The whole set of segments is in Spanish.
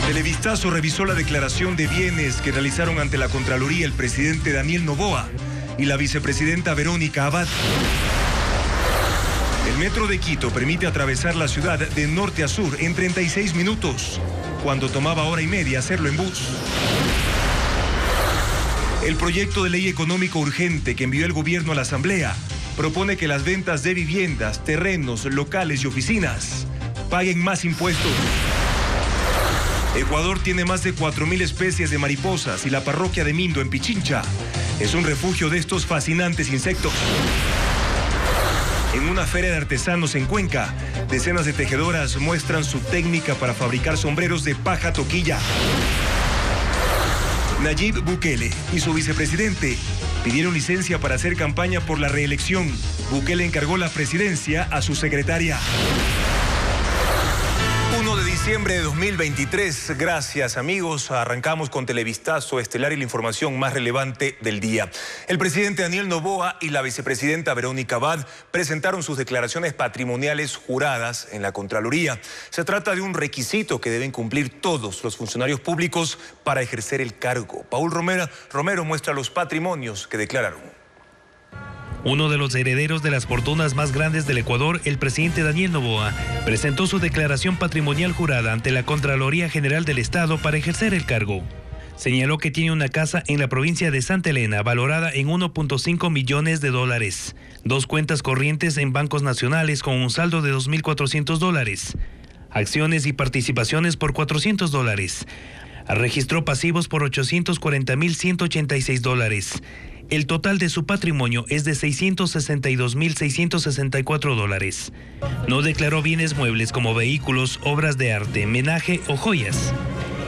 Televistazo revisó la declaración de bienes que realizaron ante la Contraloría el presidente Daniel Noboa y la vicepresidenta Verónica Abad. El metro de Quito permite atravesar la ciudad de norte a sur en 36 minutos, cuando tomaba hora y media hacerlo en bus. El proyecto de ley económico urgente que envió el gobierno a la Asamblea propone que las ventas de viviendas, terrenos, locales y oficinas paguen más impuestos. Ecuador tiene más de 4.000 especies de mariposas y la parroquia de Mindo en Pichincha es un refugio de estos fascinantes insectos. En una feria de artesanos en Cuenca, decenas de tejedoras muestran su técnica para fabricar sombreros de paja toquilla. Nayib Bukele y su vicepresidente pidieron licencia para hacer campaña por la reelección. Bukele encargó la presidencia a su secretaria. 1 de diciembre de 2023. Gracias, amigos. Arrancamos con Televistazo Estelar y la información más relevante del día. El presidente Daniel Noboa y la vicepresidenta Verónica Abad presentaron sus declaraciones patrimoniales juradas en la Contraloría. Se trata de un requisito que deben cumplir todos los funcionarios públicos para ejercer el cargo. Paul Romero muestra los patrimonios que declararon. Uno de los herederos de las fortunas más grandes del Ecuador, el presidente Daniel Noboa, presentó su declaración patrimonial jurada ante la Contraloría General del Estado para ejercer el cargo. Señaló que tiene una casa en la provincia de Santa Elena valorada en $1.5 millones, 2 cuentas corrientes en bancos nacionales con un saldo de $2.400, acciones y participaciones por $400, registró pasivos por $840.186. El total de su patrimonio es de $662.664. No declaró bienes muebles como vehículos, obras de arte, menaje o joyas.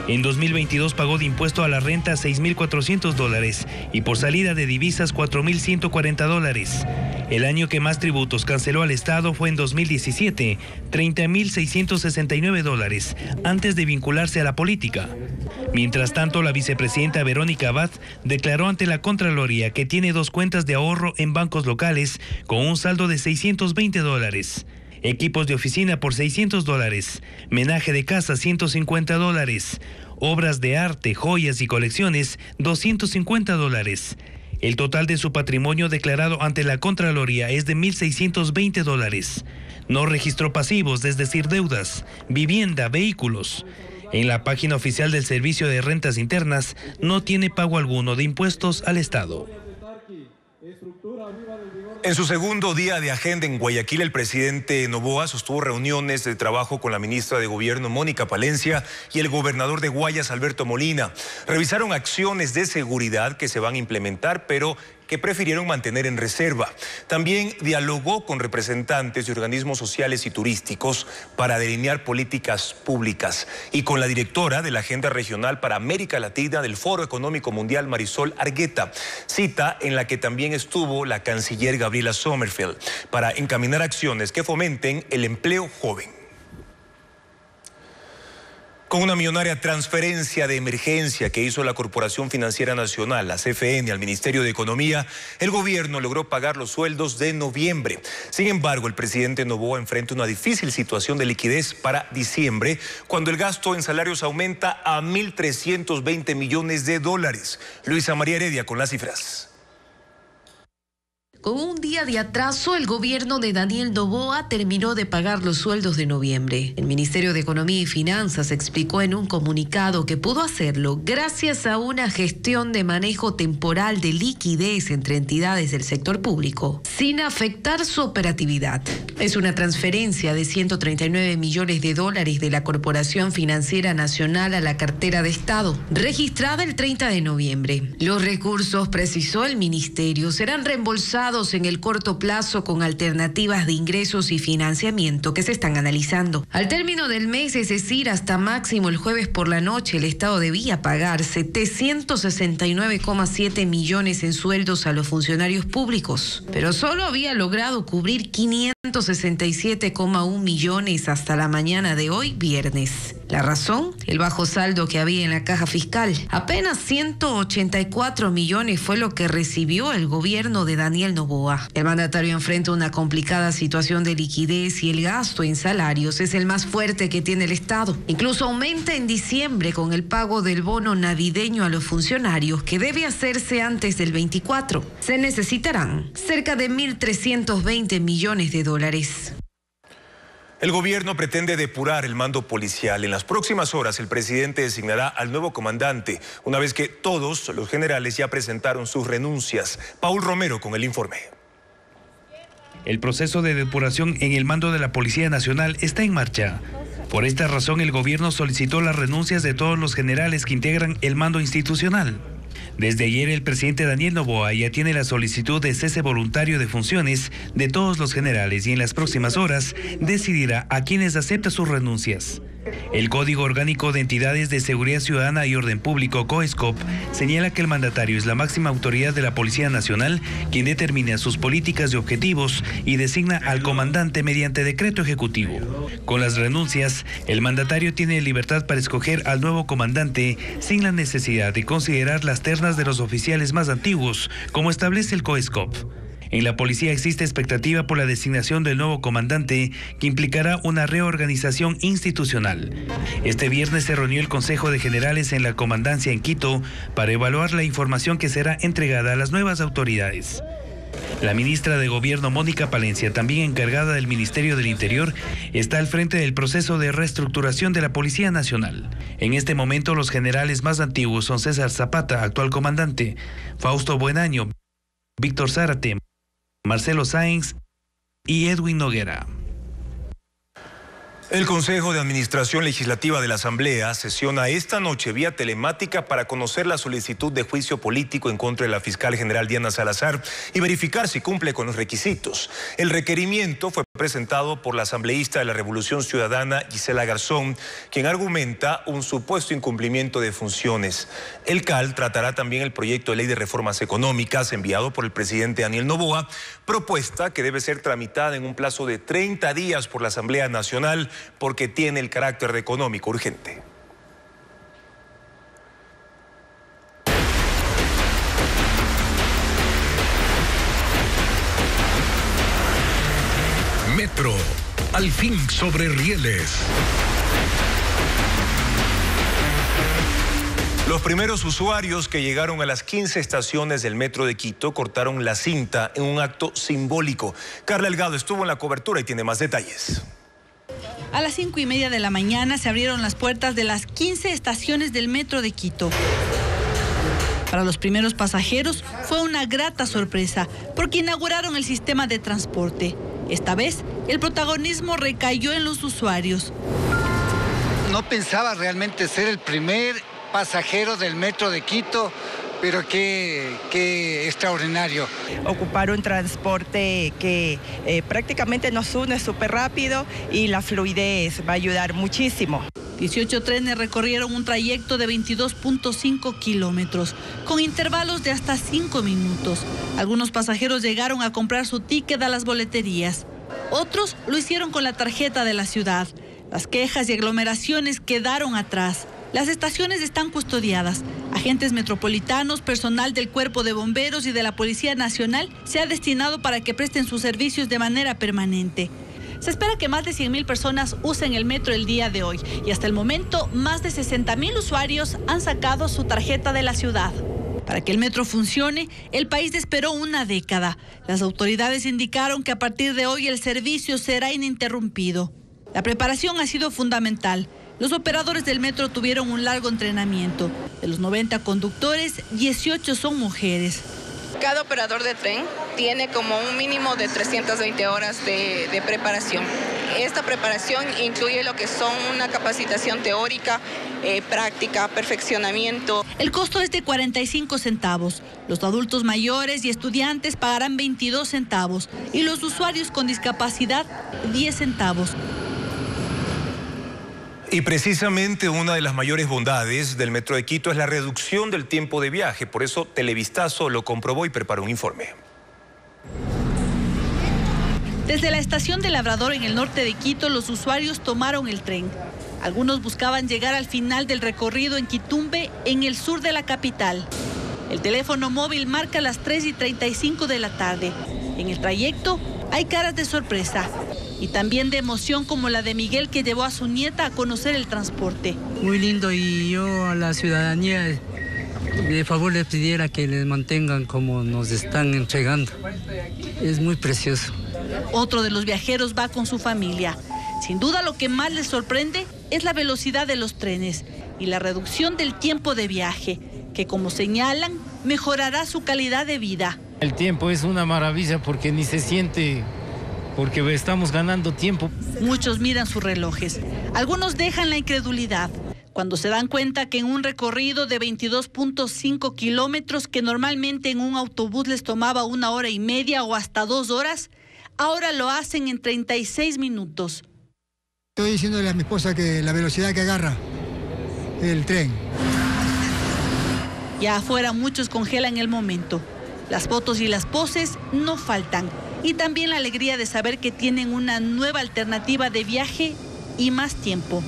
En 2022 pagó de impuesto a la renta $6.400 y por salida de divisas $4.140. El año que más tributos canceló al Estado fue en 2017, $30.669, antes de vincularse a la política. Mientras tanto, la vicepresidenta Verónica Abad declaró ante la Contraloría que tiene 2 cuentas de ahorro en bancos locales con un saldo de $620. Equipos de oficina por $600, menaje de casa $150, obras de arte, joyas y colecciones $250. El total de su patrimonio declarado ante la Contraloría es de $1.620. No registró pasivos, es decir, deudas, vivienda, vehículos. En la página oficial del Servicio de Rentas Internas no tiene pago alguno de impuestos al Estado. En su segundo día de agenda en Guayaquil, el presidente Noboa sostuvo reuniones de trabajo con la ministra de Gobierno, Mónica Palencia, y el gobernador de Guayas, Alberto Molina. Revisaron acciones de seguridad que se van a implementar, pero que prefirieron mantener en reserva. También dialogó con representantes de organismos sociales y turísticos para delinear políticas públicas y con la directora de la Agenda Regional para América Latina del Foro Económico Mundial, Marisol Argueta, cita en la que también estuvo la canciller Gabriela Sommerfeld para encaminar acciones que fomenten el empleo joven. Con una millonaria transferencia de emergencia que hizo la Corporación Financiera Nacional, la CFN, al Ministerio de Economía, el gobierno logró pagar los sueldos de noviembre. Sin embargo, el presidente Noboa enfrenta una difícil situación de liquidez para diciembre, cuando el gasto en salarios aumenta a $1.320 millones. Luisa María Heredia con las cifras. Con un día de atraso, el gobierno de Daniel Noboa terminó de pagar los sueldos de noviembre. El Ministerio de Economía y Finanzas explicó en un comunicado que pudo hacerlo gracias a una gestión de manejo temporal de liquidez entre entidades del sector público, sin afectar su operatividad. Es una transferencia de $139 millones de la Corporación Financiera Nacional a la cartera de Estado, registrada el 30 de noviembre. Los recursos, precisó el ministerio, serán reembolsados en el corto plazo con alternativas de ingresos y financiamiento que se están analizando. Al término del mes, es decir, hasta máximo el jueves por la noche, el Estado debía pagar 769,7 millones en sueldos a los funcionarios públicos, pero solo había logrado cubrir 567,1 millones hasta la mañana de hoy, viernes. La razón, el bajo saldo que había en la caja fiscal. Apenas 184 millones fue lo que recibió el gobierno de Daniel Noboa. El mandatario enfrenta una complicada situación de liquidez y el gasto en salarios es el más fuerte que tiene el Estado. Incluso aumenta en diciembre con el pago del bono navideño a los funcionarios que debe hacerse antes del 24. Se necesitarán cerca de 1.320 millones de dólares. El gobierno pretende depurar el mando policial. En las próximas horas el presidente designará al nuevo comandante, una vez que todos los generales ya presentaron sus renuncias. Paul Romero con el informe. El proceso de depuración en el mando de la Policía Nacional está en marcha. Por esta razón el gobierno solicitó las renuncias de todos los generales que integran el mando institucional. Desde ayer el presidente Daniel Noboa ya tiene la solicitud de cese voluntario de funciones de todos los generales y en las próximas horas decidirá a quienes acepta sus renuncias. El Código Orgánico de Entidades de Seguridad Ciudadana y Orden Público, COESCOP, señala que el mandatario es la máxima autoridad de la Policía Nacional, quien determina sus políticas y objetivos y designa al comandante mediante decreto ejecutivo. Con las renuncias, el mandatario tiene libertad para escoger al nuevo comandante sin la necesidad de considerar las ternas de los oficiales más antiguos, como establece el COESCOP. En la policía existe expectativa por la designación del nuevo comandante, que implicará una reorganización institucional. Este viernes se reunió el Consejo de Generales en la Comandancia en Quito para evaluar la información que será entregada a las nuevas autoridades. La ministra de Gobierno, Mónica Palencia, también encargada del Ministerio del Interior, está al frente del proceso de reestructuración de la Policía Nacional. En este momento, los generales más antiguos son César Zapata, actual comandante, Fausto Buenaño, Víctor Zárate, Marcelo Sáenz y Edwin Noguera. El Consejo de Administración Legislativa de la Asamblea sesiona esta noche vía telemática para conocer la solicitud de juicio político en contra de la fiscal general Diana Salazar y verificar si cumple con los requisitos. El requerimiento fue presentado por la asambleísta de la Revolución Ciudadana, Gisela Garzón, quien argumenta un supuesto incumplimiento de funciones. El CAL tratará también el proyecto de ley de reformas económicas enviado por el presidente Daniel Noboa, propuesta que debe ser tramitada en un plazo de 30 días por la Asamblea Nacional, porque tiene el carácter económico urgente. Metro, al fin sobre rieles. Los primeros usuarios que llegaron a las 15 estaciones del Metro de Quito cortaron la cinta en un acto simbólico. Carla Delgado estuvo en la cobertura y tiene más detalles. A las 5:30 de la mañana se abrieron las puertas de las 15 estaciones del Metro de Quito. Para los primeros pasajeros fue una grata sorpresa porque inauguraron el sistema de transporte. Esta vez, el protagonismo recayó en los usuarios. No pensaba realmente ser el primer pasajero del Metro de Quito, pero qué extraordinario. Ocupar un transporte que prácticamente nos une súper rápido y la fluidez va a ayudar muchísimo. 18 trenes recorrieron un trayecto de 22.5 kilómetros, con intervalos de hasta 5 minutos. Algunos pasajeros llegaron a comprar su ticket a las boleterías. Otros lo hicieron con la tarjeta de la ciudad. Las quejas y aglomeraciones quedaron atrás. Las estaciones están custodiadas. Agentes metropolitanos, personal del Cuerpo de Bomberos y de la Policía Nacional se ha destinado para que presten sus servicios de manera permanente. Se espera que más de 100.000 personas usen el metro el día de hoy y hasta el momento más de 60.000 usuarios han sacado su tarjeta de la ciudad. Para que el metro funcione, el país esperó una década. Las autoridades indicaron que a partir de hoy el servicio será ininterrumpido. La preparación ha sido fundamental. Los operadores del metro tuvieron un largo entrenamiento. De los 90 conductores, 18 son mujeres. Cada operador de tren tiene como un mínimo de 320 horas de preparación. Esta preparación incluye lo que son una capacitación teórica, práctica, perfeccionamiento. El costo es de 45 centavos. Los adultos mayores y estudiantes pagarán 22 centavos y los usuarios con discapacidad 10 centavos. Y precisamente una de las mayores bondades del Metro de Quito es la reducción del tiempo de viaje. Por eso Televistazo lo comprobó y preparó un informe. Desde la estación de Labrador en el norte de Quito, los usuarios tomaron el tren. Algunos buscaban llegar al final del recorrido en Quitumbe, en el sur de la capital. El teléfono móvil marca las 3:35 de la tarde. En el trayecto hay caras de sorpresa y también de emoción, como la de Miguel, que llevó a su nieta a conocer el transporte. Muy lindo, y yo a la ciudadanía de favor les pidiera que les mantengan como nos están entregando. Es muy precioso. Otro de los viajeros va con su familia. Sin duda, lo que más les sorprende es la velocidad de los trenes y la reducción del tiempo de viaje, que, como señalan, mejorará su calidad de vida. El tiempo es una maravilla porque ni se siente, porque estamos ganando tiempo. Muchos miran sus relojes. Algunos dejan la incredulidad cuando se dan cuenta que en un recorrido de 22.5 kilómetros, que normalmente en un autobús les tomaba 1 hora y media o hasta 2 horas, ahora lo hacen en 36 minutos. Estoy diciéndole a mi esposa que la velocidad que agarra el tren. Ya afuera muchos congelan el momento. Las fotos y las poses no faltan. Y también la alegría de saber que tienen una nueva alternativa de viaje y más tiempo.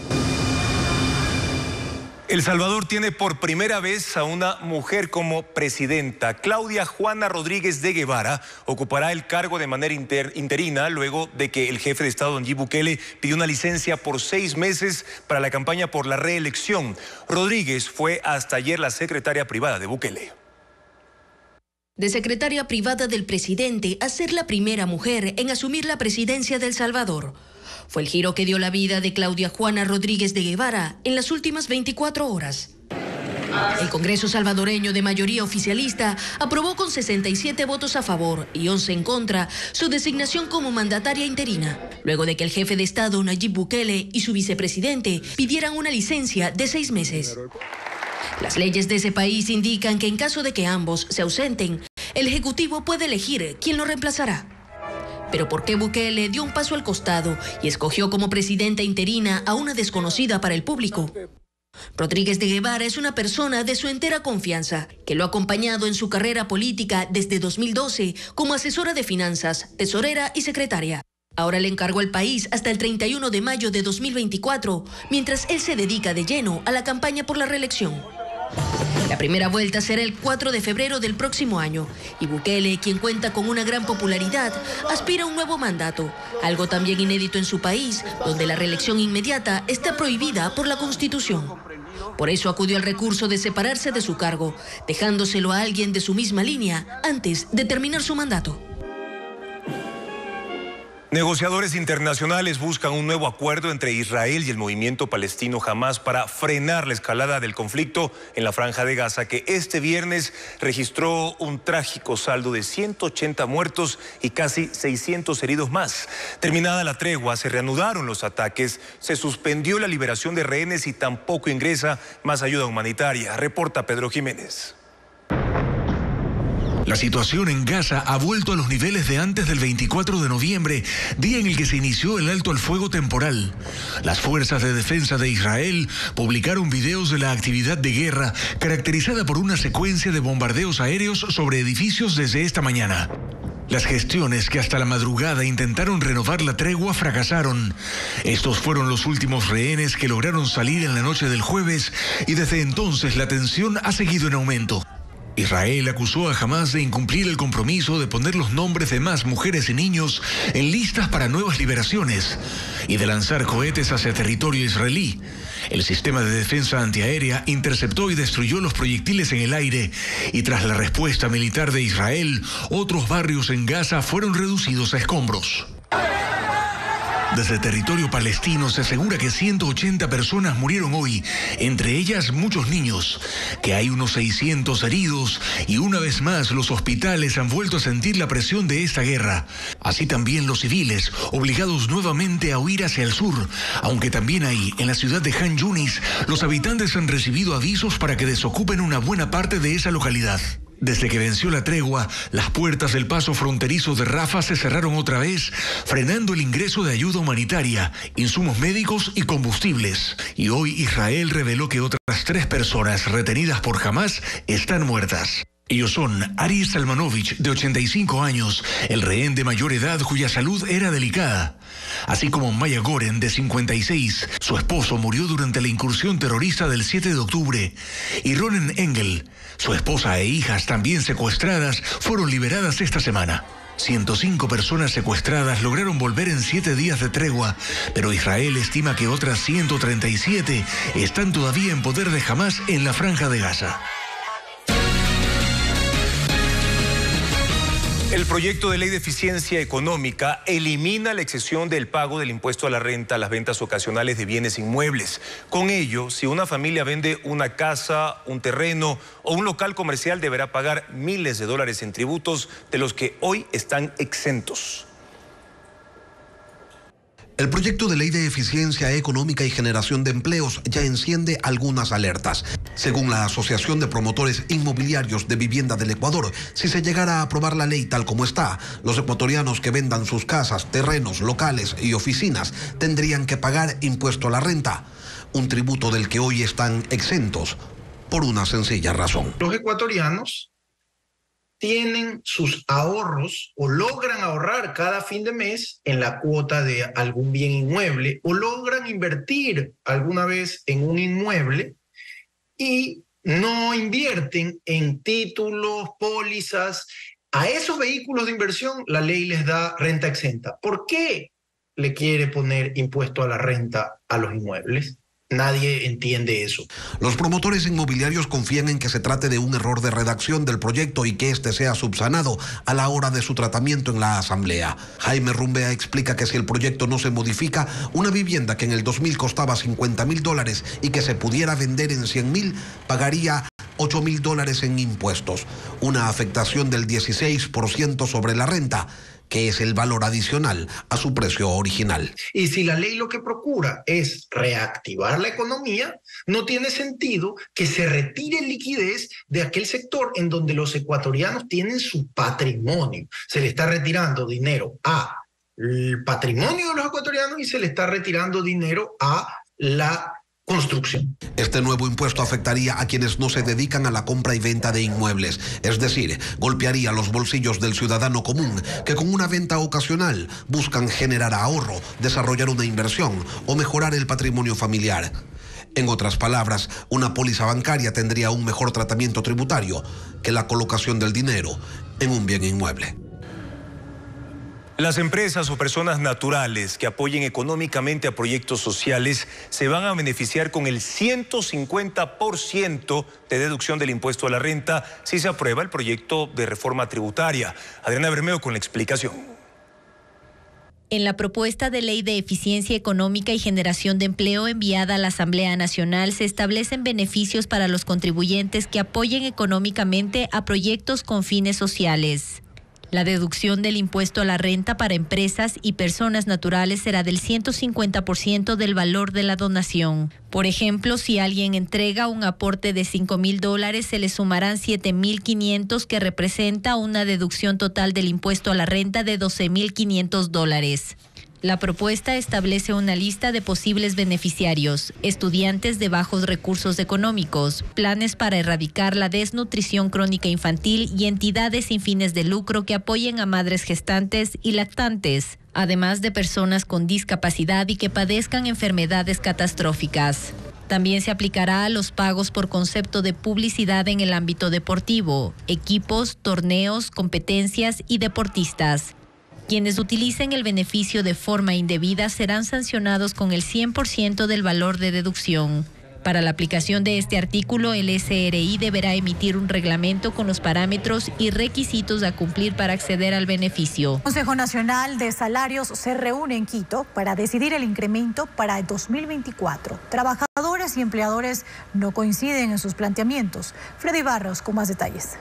El Salvador tiene por primera vez a una mujer como presidenta. Claudia Juana Rodríguez de Guevara ocupará el cargo de manera interina luego de que el jefe de Estado, Nayib Bukele, pidió una licencia por 6 meses para la campaña por la reelección. Rodríguez fue hasta ayer la secretaria privada de Bukele. De secretaria privada del presidente a ser la primera mujer en asumir la presidencia de El Salvador. Fue el giro que dio la vida de Claudia Juana Rodríguez de Guevara en las últimas 24 horas. El Congreso salvadoreño, de mayoría oficialista, aprobó con 67 votos a favor y 11 en contra su designación como mandataria interina, luego de que el jefe de Estado, Nayib Bukele, y su vicepresidente pidieran una licencia de 6 meses. Las leyes de ese país indican que en caso de que ambos se ausenten, el Ejecutivo puede elegir quién lo reemplazará. Pero ¿por qué Bukele dio un paso al costado y escogió como presidenta interina a una desconocida para el público? Rodríguez de Guevara es una persona de su entera confianza, que lo ha acompañado en su carrera política desde 2012 como asesora de finanzas, tesorera y secretaria. Ahora le encargó el país hasta el 31 de mayo de 2024, mientras él se dedica de lleno a la campaña por la reelección. La primera vuelta será el 4 de febrero del próximo año y Bukele, quien cuenta con una gran popularidad, aspira a un nuevo mandato, algo también inédito en su país, donde la reelección inmediata está prohibida por la Constitución. Por eso acudió al recurso de separarse de su cargo, dejándoselo a alguien de su misma línea antes de terminar su mandato. Negociadores internacionales buscan un nuevo acuerdo entre Israel y el movimiento palestino Hamás para frenar la escalada del conflicto en la Franja de Gaza, que este viernes registró un trágico saldo de 180 muertos y casi 600 heridos más. Terminada la tregua, se reanudaron los ataques, se suspendió la liberación de rehenes y tampoco ingresa más ayuda humanitaria. Reporta Pedro Jiménez. La situación en Gaza ha vuelto a los niveles de antes del 24 de noviembre, día en el que se inició el alto al fuego temporal. Las fuerzas de defensa de Israel publicaron videos de la actividad de guerra, caracterizada por una secuencia de bombardeos aéreos sobre edificios desde esta mañana. Las gestiones que hasta la madrugada intentaron renovar la tregua fracasaron. Estos fueron los últimos rehenes que lograron salir en la noche del jueves y desde entonces la tensión ha seguido en aumento. Israel acusó a Hamás de incumplir el compromiso de poner los nombres de más mujeres y niños en listas para nuevas liberaciones y de lanzar cohetes hacia territorio israelí. El sistema de defensa antiaérea interceptó y destruyó los proyectiles en el aire y tras la respuesta militar de Israel, otros barrios en Gaza fueron reducidos a escombros. Desde territorio palestino se asegura que 180 personas murieron hoy, entre ellas muchos niños, que hay unos 600 heridos y una vez más los hospitales han vuelto a sentir la presión de esta guerra. Así también los civiles, obligados nuevamente a huir hacia el sur, aunque también ahí, en la ciudad de Han Yunis, los habitantes han recibido avisos para que desocupen una buena parte de esa localidad. Desde que venció la tregua, las puertas del paso fronterizo de Rafah se cerraron otra vez, frenando el ingreso de ayuda humanitaria, insumos médicos y combustibles. Y hoy Israel reveló que otras 3 personas retenidas por Hamás están muertas. Ellos son Ari Salmanovich, de 85 años, el rehén de mayor edad cuya salud era delicada, así como Maya Goren, de 56. Su esposo murió durante la incursión terrorista del 7 de octubre. Y Ronen Engel, su esposa e hijas también secuestradas, fueron liberadas esta semana. 105 personas secuestradas lograron volver en 7 días de tregua, pero Israel estima que otras 137 están todavía en poder de Hamás en la Franja de Gaza. El proyecto de ley de eficiencia económica elimina la exención del pago del impuesto a la renta a las ventas ocasionales de bienes inmuebles. Con ello, si una familia vende una casa, un terreno o un local comercial, deberá pagar miles de dólares en tributos de los que hoy están exentos. El proyecto de ley de eficiencia económica y generación de empleos ya enciende algunas alertas. Según la Asociación de Promotores Inmobiliarios de Vivienda del Ecuador, si se llegara a aprobar la ley tal como está, los ecuatorianos que vendan sus casas, terrenos, locales y oficinas tendrían que pagar impuesto a la renta, un tributo del que hoy están exentos, por una sencilla razón. Los ecuatorianos tienen sus ahorros o logran ahorrar cada fin de mes en la cuota de algún bien inmueble o logran invertir alguna vez en un inmueble y no invierten en títulos, pólizas. A esos vehículos de inversión la ley les da renta exenta. ¿Por qué le quiere poner impuesto a la renta a los inmuebles? Nadie entiende eso. Los promotores inmobiliarios confían en que se trate de un error de redacción del proyecto y que este sea subsanado a la hora de su tratamiento en la Asamblea. Jaime Rumbea explica que si el proyecto no se modifica, una vivienda que en el 2000 costaba $50.000 y que se pudiera vender en $100.000, pagaría $8.000 en impuestos, una afectación del 16% sobre la renta, que es el valor adicional a su precio original. Y si la ley lo que procura es reactivar la economía, no tiene sentido que se retire liquidez de aquel sector en donde los ecuatorianos tienen su patrimonio. Se le está retirando dinero al patrimonio de los ecuatorianos y se le está retirando dinero a la construcción. Este nuevo impuesto afectaría a quienes no se dedican a la compra y venta de inmuebles, es decir, golpearía los bolsillos del ciudadano común que con una venta ocasional buscan generar ahorro, desarrollar una inversión o mejorar el patrimonio familiar. En otras palabras, una póliza bancaria tendría un mejor tratamiento tributario que la colocación del dinero en un bien inmueble. Las empresas o personas naturales que apoyen económicamente a proyectos sociales se van a beneficiar con el 150% de deducción del impuesto a la renta si se aprueba el proyecto de reforma tributaria. Adriana Bermeo con la explicación. En la propuesta de ley de eficiencia económica y generación de empleo enviada a la Asamblea Nacional se establecen beneficios para los contribuyentes que apoyen económicamente a proyectos con fines sociales. La deducción del impuesto a la renta para empresas y personas naturales será del 150% del valor de la donación. Por ejemplo, si alguien entrega un aporte de $5.000, se le sumarán 7.500, que representa una deducción total del impuesto a la renta de $12.500. La propuesta establece una lista de posibles beneficiarios: estudiantes de bajos recursos económicos, planes para erradicar la desnutrición crónica infantil y entidades sin fines de lucro que apoyen a madres gestantes y lactantes, además de personas con discapacidad y que padezcan enfermedades catastróficas. También se aplicará a los pagos por concepto de publicidad en el ámbito deportivo, equipos, torneos, competencias y deportistas. Quienes utilicen el beneficio de forma indebida serán sancionados con el 100% del valor de deducción. Para la aplicación de este artículo, el SRI deberá emitir un reglamento con los parámetros y requisitos a cumplir para acceder al beneficio. El Consejo Nacional de Salarios se reúne en Quito para decidir el incremento para el 2024. Trabajadores y empleadores no coinciden en sus planteamientos. Freddy Barros con más detalles.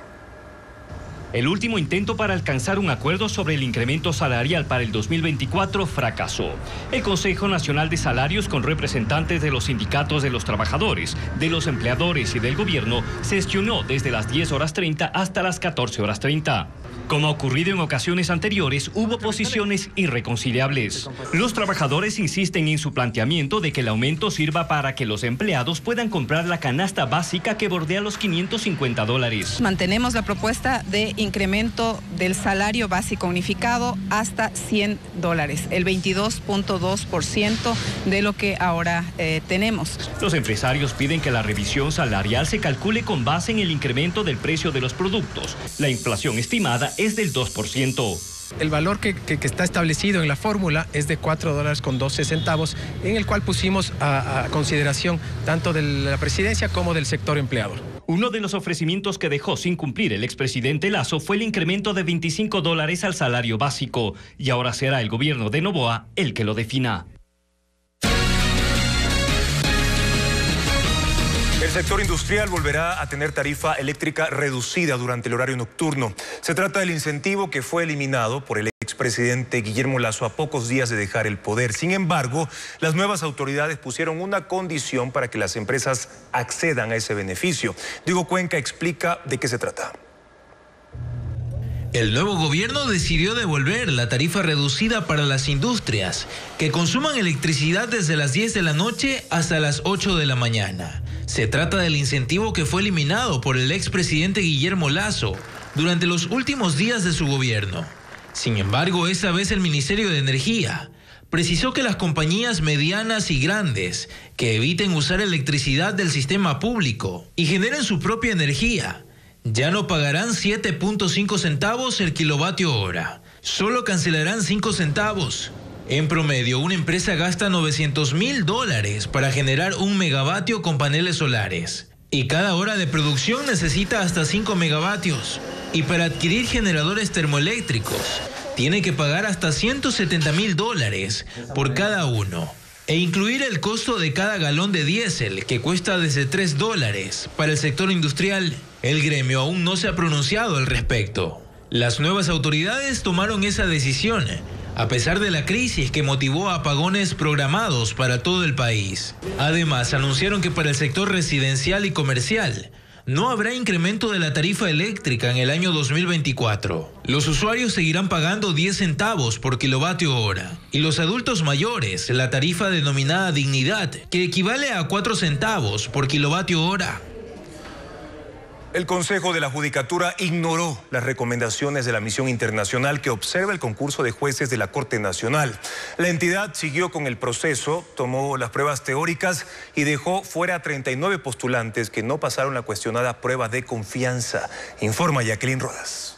El último intento para alcanzar un acuerdo sobre el incremento salarial para el 2024 fracasó. El Consejo Nacional de Salarios, con representantes de los sindicatos de los trabajadores, de los empleadores y del gobierno, sesionó desde las 10:30 hasta las 14:30. Como ha ocurrido en ocasiones anteriores, hubo posiciones irreconciliables. Los trabajadores insisten en su planteamiento de que el aumento sirva para que los empleados puedan comprar la canasta básica que bordea los $550. Mantenemos la propuesta de incremento del salario básico unificado hasta $100, el 22.2% de lo que ahora tenemos. Los empresarios piden que la revisión salarial se calcule con base en el incremento del precio de los productos. La inflación estimada es del 2%. El valor que está establecido en la fórmula es de $4.12, en el cual pusimos a consideración tanto de la presidencia como del sector empleador. Uno de los ofrecimientos que dejó sin cumplir el expresidente Lasso fue el incremento de $25 al salario básico, y ahora será el gobierno de Noboa el que lo defina. El sector industrial volverá a tener tarifa eléctrica reducida durante el horario nocturno. Se trata del incentivo que fue eliminado por el expresidente Guillermo Lasso a pocos días de dejar el poder. Sin embargo, las nuevas autoridades pusieron una condición para que las empresas accedan a ese beneficio. Diego Cuenca explica de qué se trata. El nuevo gobierno decidió devolver la tarifa reducida para las industrias que consuman electricidad desde las 10 de la noche hasta las 8 de la mañana. Se trata del incentivo que fue eliminado por el expresidente Guillermo Lasso durante los últimos días de su gobierno. Sin embargo, esta vez el Ministerio de Energía precisó que las compañías medianas y grandes que eviten usar electricidad del sistema público y generen su propia energía ya no pagarán 7.5 centavos el kilovatio hora, solo cancelarán 5 centavos. En promedio, una empresa gasta $900,000 para generar 1 megavatio con paneles solares. Y cada hora de producción necesita hasta 5 megavatios. Y para adquirir generadores termoeléctricos, tiene que pagar hasta $170,000 por cada uno. E incluir el costo de cada galón de diésel, que cuesta desde $3 para el sector industrial. El gremio aún no se ha pronunciado al respecto. Las nuevas autoridades tomaron esa decisión a pesar de la crisis que motivó a apagones programados para todo el país. Además, anunciaron que para el sector residencial y comercial no habrá incremento de la tarifa eléctrica en el año 2024. Los usuarios seguirán pagando 10 centavos por kilovatio hora y los adultos mayores la tarifa denominada Dignidad, que equivale a 4 centavos por kilovatio hora. El Consejo de la Judicatura ignoró las recomendaciones de la misión internacional que observa el concurso de jueces de la Corte Nacional. La entidad siguió con el proceso, tomó las pruebas teóricas y dejó fuera a 39 postulantes que no pasaron la cuestionada prueba de confianza. Informa Jacqueline Rodas.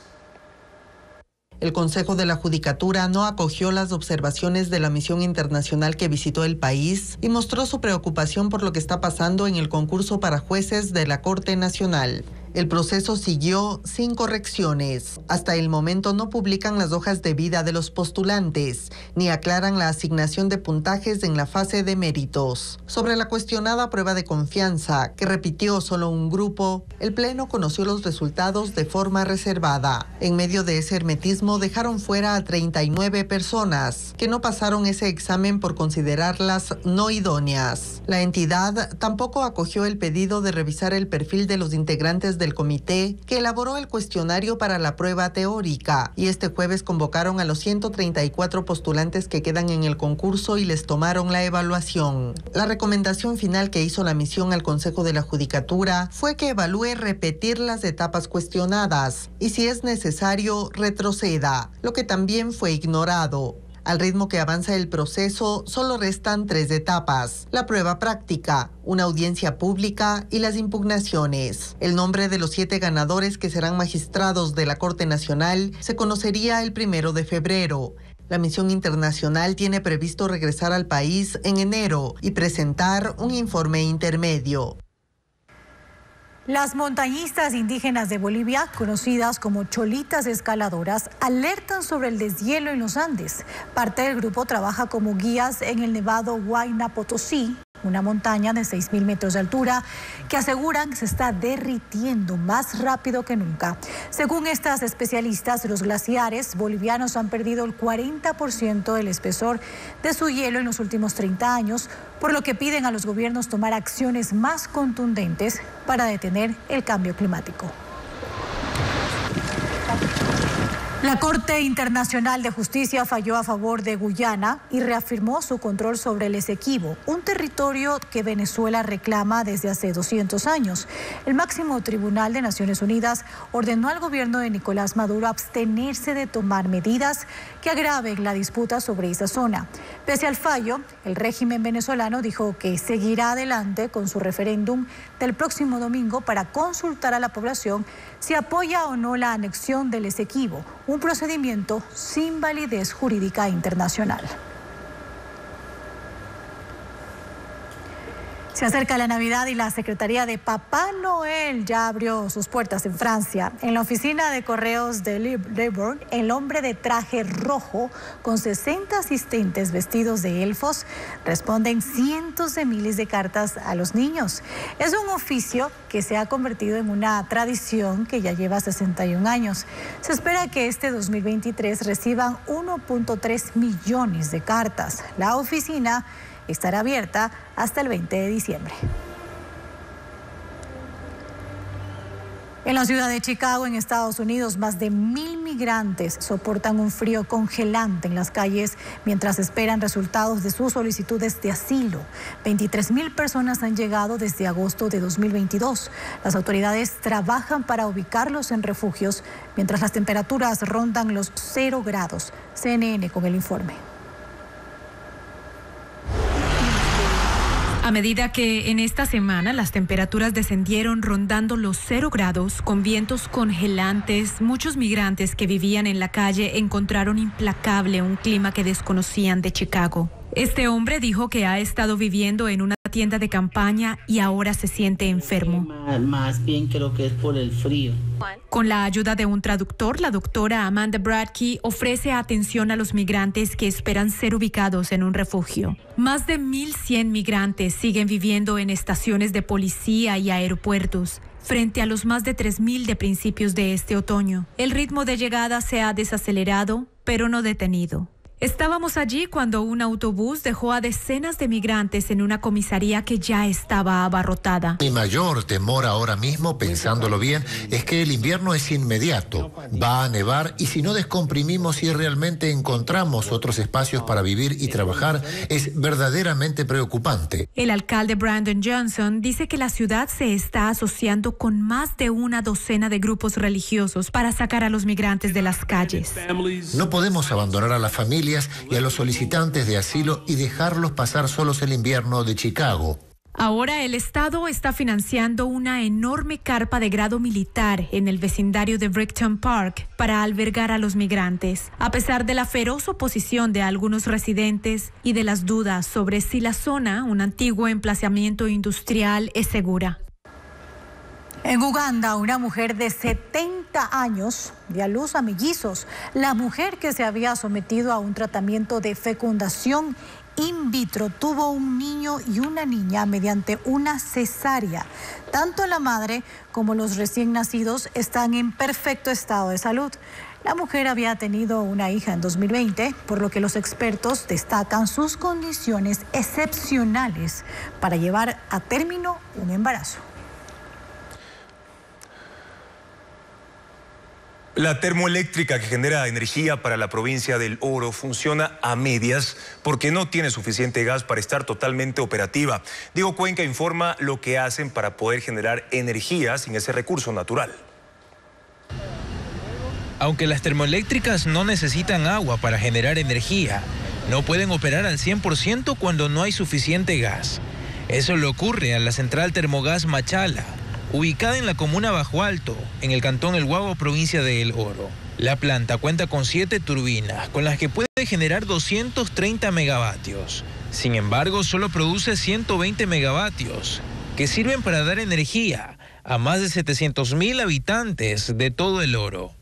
El Consejo de la Judicatura no acogió las observaciones de la misión internacional que visitó el país y mostró su preocupación por lo que está pasando en el concurso para jueces de la Corte Nacional. El proceso siguió sin correcciones. Hasta el momento no publican las hojas de vida de los postulantes, ni aclaran la asignación de puntajes en la fase de méritos. Sobre la cuestionada prueba de confianza, que repitió solo un grupo, el Pleno conoció los resultados de forma reservada. En medio de ese hermetismo dejaron fuera a 39 personas, que no pasaron ese examen por considerarlas no idóneas. La entidad tampoco acogió el pedido de revisar el perfil de los integrantes del comité que elaboró el cuestionario para la prueba teórica, y este jueves convocaron a los 134 postulantes que quedan en el concurso y les tomaron la evaluación. La recomendación final que hizo la misión al Consejo de la Judicatura fue que evalúe repetir las etapas cuestionadas y, si es necesario, retroceda, lo que también fue ignorado. Al ritmo que avanza el proceso, solo restan 3 etapas: la prueba práctica, una audiencia pública y las impugnaciones. El nombre de los 7 ganadores que serán magistrados de la Corte Nacional se conocería el 1 de febrero. La misión internacional tiene previsto regresar al país en enero y presentar un informe intermedio. Las montañistas indígenas de Bolivia, conocidas como cholitas escaladoras, alertan sobre el deshielo en los Andes. Parte del grupo trabaja como guías en el Nevado Huayna Potosí, una montaña de 6.000 metros de altura que aseguran se está derritiendo más rápido que nunca. Según estas especialistas, los glaciares bolivianos han perdido el 40% del espesor de su hielo en los últimos 30 años, por lo que piden a los gobiernos tomar acciones más contundentes para detener el cambio climático. La Corte Internacional de Justicia falló a favor de Guyana y reafirmó su control sobre el Esequibo, un territorio que Venezuela reclama desde hace 200 años. El máximo tribunal de Naciones Unidas ordenó al gobierno de Nicolás Maduro abstenerse de tomar medidas que agraven la disputa sobre esa zona. Pese al fallo, el régimen venezolano dijo que seguirá adelante con su referéndum del próximo domingo para consultar a la población si apoya o no la anexión del Esequibo, un procedimiento sin validez jurídica internacional. Se acerca la Navidad y la Secretaría de Papá Noel ya abrió sus puertas en Francia. En la oficina de correos de Libourne, el hombre de traje rojo con 60 asistentes vestidos de elfos responden cientos de miles de cartas a los niños. Es un oficio que se ha convertido en una tradición que ya lleva 61 años. Se espera que este 2023 reciban 1.3 millones de cartas. La oficina estará abierta hasta el 20 de diciembre. En la ciudad de Chicago, en Estados Unidos, más de 1.000 migrantes soportan un frío congelante en las calles mientras esperan resultados de sus solicitudes de asilo. 23.000 personas han llegado desde agosto de 2022. Las autoridades trabajan para ubicarlos en refugios mientras las temperaturas rondan los 0 grados. CNN con el informe. A medida que en esta semana las temperaturas descendieron rondando los 0 grados con vientos congelantes, muchos migrantes que vivían en la calle encontraron implacable un clima que desconocían de Chicago. Este hombre dijo que ha estado viviendo en una tienda de campaña y ahora se siente enfermo. Más bien creo que es por el frío. Con la ayuda de un traductor, la doctora Amanda Bradkey ofrece atención a los migrantes que esperan ser ubicados en un refugio. Más de 1.100 migrantes siguen viviendo en estaciones de policía y aeropuertos, frente a los más de 3.000 de principios de este otoño. El ritmo de llegada se ha desacelerado, pero no detenido. Estábamos allí cuando un autobús dejó a decenas de migrantes en una comisaría que ya estaba abarrotada. Mi mayor temor ahora mismo, pensándolo bien, es que el invierno es inmediato. Va a nevar y si no descomprimimos y realmente encontramos otros espacios para vivir y trabajar, es verdaderamente preocupante. El alcalde Brandon Johnson dice que la ciudad se está asociando con más de una docena de grupos religiosos para sacar a los migrantes de las calles. No podemos abandonar a las familias y a los solicitantes de asilo y dejarlos pasar solos el invierno de Chicago. Ahora el Estado está financiando una enorme carpa de grado militar en el vecindario de Brickton Park para albergar a los migrantes, a pesar de la feroz oposición de algunos residentes y de las dudas sobre si la zona, un antiguo emplazamiento industrial, es segura. En Uganda, una mujer de 70 años dio a luz a mellizos. La mujer que se había sometido a un tratamiento de fecundación in vitro tuvo un niño y una niña mediante una cesárea. Tanto la madre como los recién nacidos están en perfecto estado de salud. La mujer había tenido una hija en 2020, por lo que los expertos destacan sus condiciones excepcionales para llevar a término un embarazo. La termoeléctrica que genera energía para la provincia del Oro funciona a medias porque no tiene suficiente gas para estar totalmente operativa. Diego Cuenca informa lo que hacen para poder generar energía sin ese recurso natural. Aunque las termoeléctricas no necesitan agua para generar energía, no pueden operar al 100% cuando no hay suficiente gas. Eso le ocurre a la central Termogas Machala, ubicada en la comuna Bajo Alto, en el cantón El Guagua, provincia de El Oro. La planta cuenta con 7 turbinas, con las que puede generar 230 megavatios. Sin embargo, solo produce 120 megavatios, que sirven para dar energía a más de 700.000 habitantes de todo El Oro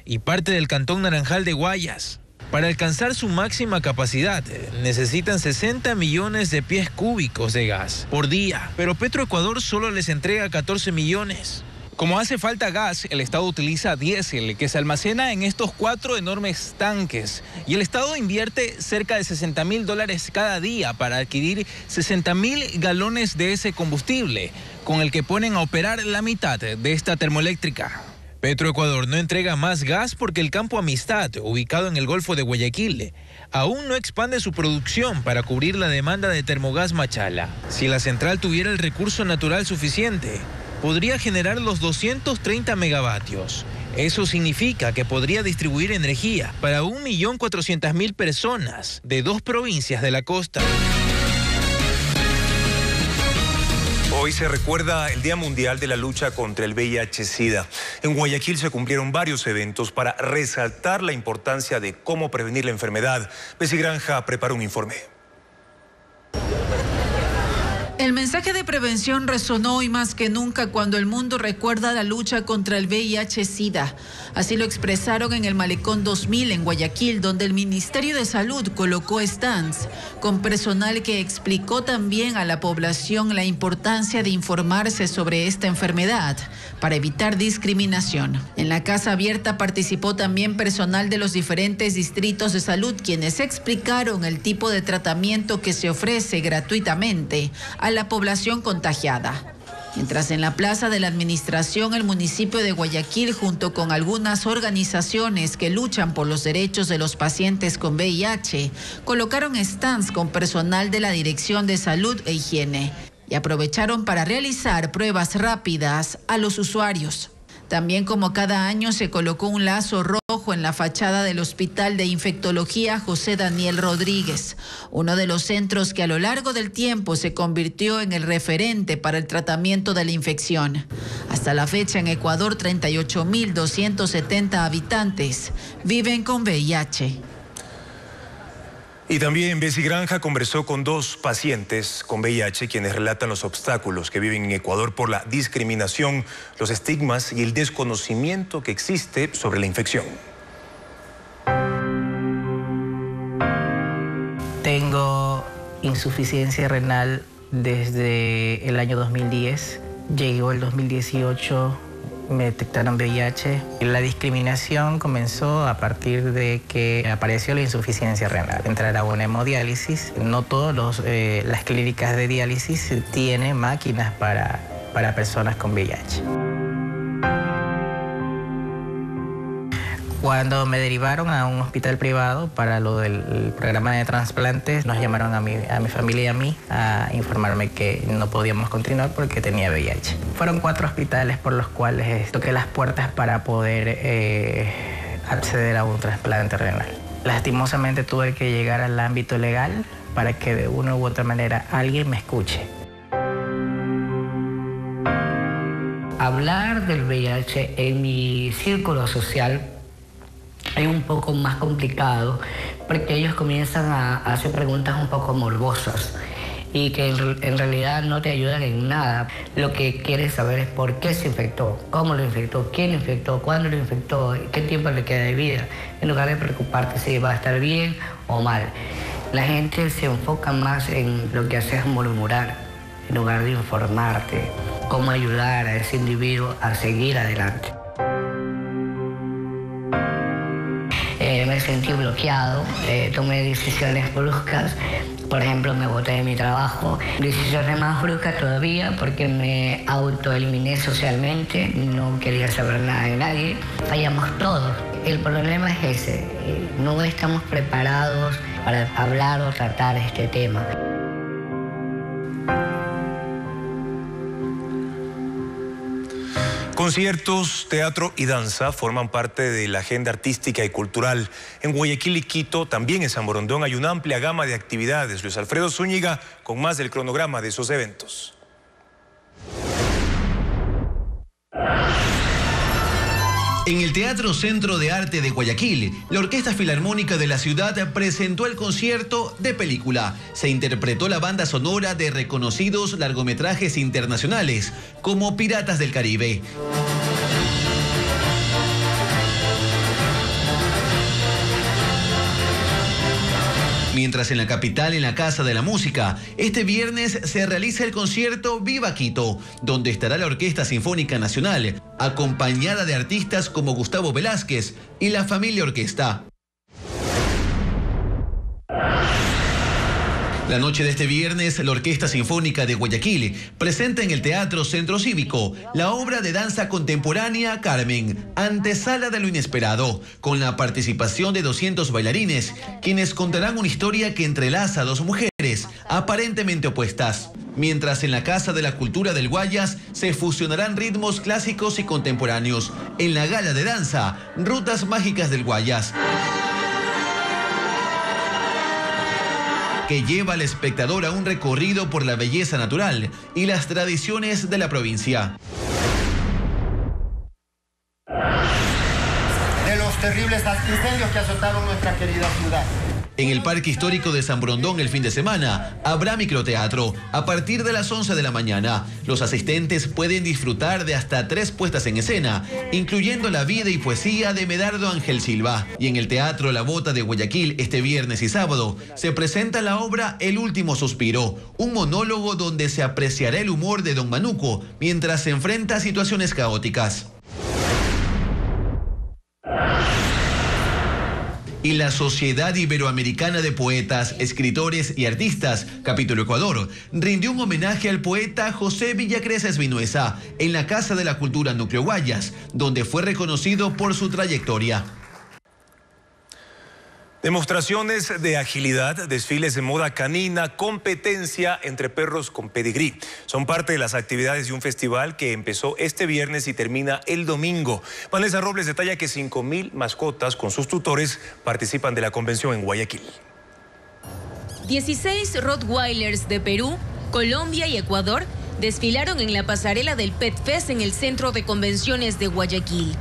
y parte del cantón Naranjal de Guayas. Para alcanzar su máxima capacidad, necesitan 60 millones de pies cúbicos de gas por día, pero Petroecuador solo les entrega 14 millones. Como hace falta gas, el Estado utiliza diésel que se almacena en estos 4 enormes tanques y el Estado invierte cerca de $60.000 cada día para adquirir 60.000 galones de ese combustible, con el que ponen a operar la mitad de esta termoeléctrica. Petroecuador no entrega más gas porque el campo Amistad, ubicado en el Golfo de Guayaquil, aún no expande su producción para cubrir la demanda de Termogás Machala. Si la central tuviera el recurso natural suficiente, podría generar los 230 megavatios. Eso significa que podría distribuir energía para 1.400.000 personas de 2 provincias de la costa. Hoy se recuerda el Día Mundial de la Lucha contra el VIH-Sida. En Guayaquil se cumplieron varios eventos para resaltar la importancia de cómo prevenir la enfermedad. Bessie Granja prepara un informe. El mensaje de prevención resonó hoy más que nunca cuando el mundo recuerda la lucha contra el VIH-Sida. Así lo expresaron en el Malecón 2000 en Guayaquil, donde el Ministerio de Salud colocó stands con personal que explicó también a la población la importancia de informarse sobre esta enfermedad para evitar discriminación. En la Casa Abierta participó también personal de los diferentes distritos de salud, quienes explicaron el tipo de tratamiento que se ofrece gratuitamente a la población contagiada. Mientras en la plaza de la administración, el municipio de Guayaquil, junto con algunas organizaciones que luchan por los derechos de los pacientes con VIH, colocaron stands con personal de la Dirección de Salud e Higiene y aprovecharon para realizar pruebas rápidas a los usuarios. También, como cada año, se colocó un lazo rojo en la fachada del Hospital de Infectología José Daniel Rodríguez, uno de los centros que a lo largo del tiempo se convirtió en el referente para el tratamiento de la infección. Hasta la fecha, en Ecuador, 38.270 habitantes viven con VIH. Y también Bessie Granja conversó con 2 pacientes con VIH quienes relatan los obstáculos que viven en Ecuador por la discriminación, los estigmas y el desconocimiento que existe sobre la infección. Tengo insuficiencia renal desde el año 2010. Llegó el 2018. Me detectaron VIH. La discriminación comenzó a partir de que apareció la insuficiencia renal. Entrar a una hemodiálisis. No todas las clínicas de diálisis tienen máquinas para personas con VIH. Cuando me derivaron a un hospital privado para lo del programa de trasplantes, nos llamaron a mi familia y a mí a informarme que no podíamos continuar porque tenía VIH. Fueron 4 hospitales por los cuales toqué las puertas para poder acceder a un trasplante renal. Lastimosamente tuve que llegar al ámbito legal para que de una u otra manera alguien me escuche. Hablar del VIH en mi círculo social es un poco más complicado porque ellos comienzan a hacer preguntas un poco morbosas y que en realidad no te ayudan en nada. Lo que quieres saber es por qué se infectó, cómo lo infectó, quién lo infectó, cuándo lo infectó, qué tiempo le queda de vida, en lugar de preocuparte si va a estar bien o mal. La gente se enfoca más en lo que hace es murmurar, en lugar de informarte, cómo ayudar a ese individuo a seguir adelante. Me sentí bloqueado, tomé decisiones bruscas, por ejemplo me boté de mi trabajo, decisiones más bruscas todavía porque me autoeliminé socialmente, no quería saber nada de nadie, fallamos todos. El problema es ese, no estamos preparados para hablar o tratar este tema. Conciertos, teatro y danza forman parte de la agenda artística y cultural. En Guayaquil y Quito, también en San Borondón, hay una amplia gama de actividades. Luis Alfredo Zúñiga con más del cronograma de esos eventos. En el Teatro Centro de Arte de Guayaquil, la Orquesta Filarmónica de la ciudad presentó el concierto de película. Se interpretó la banda sonora de reconocidos largometrajes internacionales, como Piratas del Caribe. Mientras en la capital, en la Casa de la Música, este viernes se realiza el concierto Viva Quito, donde estará la Orquesta Sinfónica Nacional, acompañada de artistas como Gustavo Velázquez y la Familia Orquesta. La noche de este viernes, la Orquesta Sinfónica de Guayaquil presenta en el Teatro Centro Cívico la obra de danza contemporánea Carmen, antesala de lo inesperado, con la participación de 200 bailarines, quienes contarán una historia que entrelaza a dos mujeres aparentemente opuestas. Mientras en la Casa de la Cultura del Guayas se fusionarán ritmos clásicos y contemporáneos. En la gala de danza, Rutas Mágicas del Guayas, que lleva al espectador a un recorrido por la belleza natural y las tradiciones de la provincia. De los terribles incendios que azotaron nuestra querida ciudad. En el Parque Histórico de San Borondón el fin de semana habrá microteatro a partir de las 11 de la mañana. Los asistentes pueden disfrutar de hasta 3 puestas en escena, incluyendo la vida y poesía de Medardo Ángel Silva. Y en el Teatro La Bota de Guayaquil este viernes y sábado se presenta la obra El Último Suspiro, un monólogo donde se apreciará el humor de Don Manuco mientras se enfrenta a situaciones caóticas. Y la Sociedad Iberoamericana de Poetas, Escritores y Artistas, capítulo Ecuador, rindió un homenaje al poeta José Villacreces Vinuesa en la Casa de la Cultura Núcleo Guayas, donde fue reconocido por su trayectoria. Demostraciones de agilidad, desfiles de moda canina, competencia entre perros con pedigrí. Son parte de las actividades de un festival que empezó este viernes y termina el domingo. Vanessa Robles detalla que 5.000 mascotas con sus tutores participan de la convención en Guayaquil. 16 Rottweilers de Perú, Colombia y Ecuador desfilaron en la pasarela del Pet Fest en el Centro de Convenciones de Guayaquil.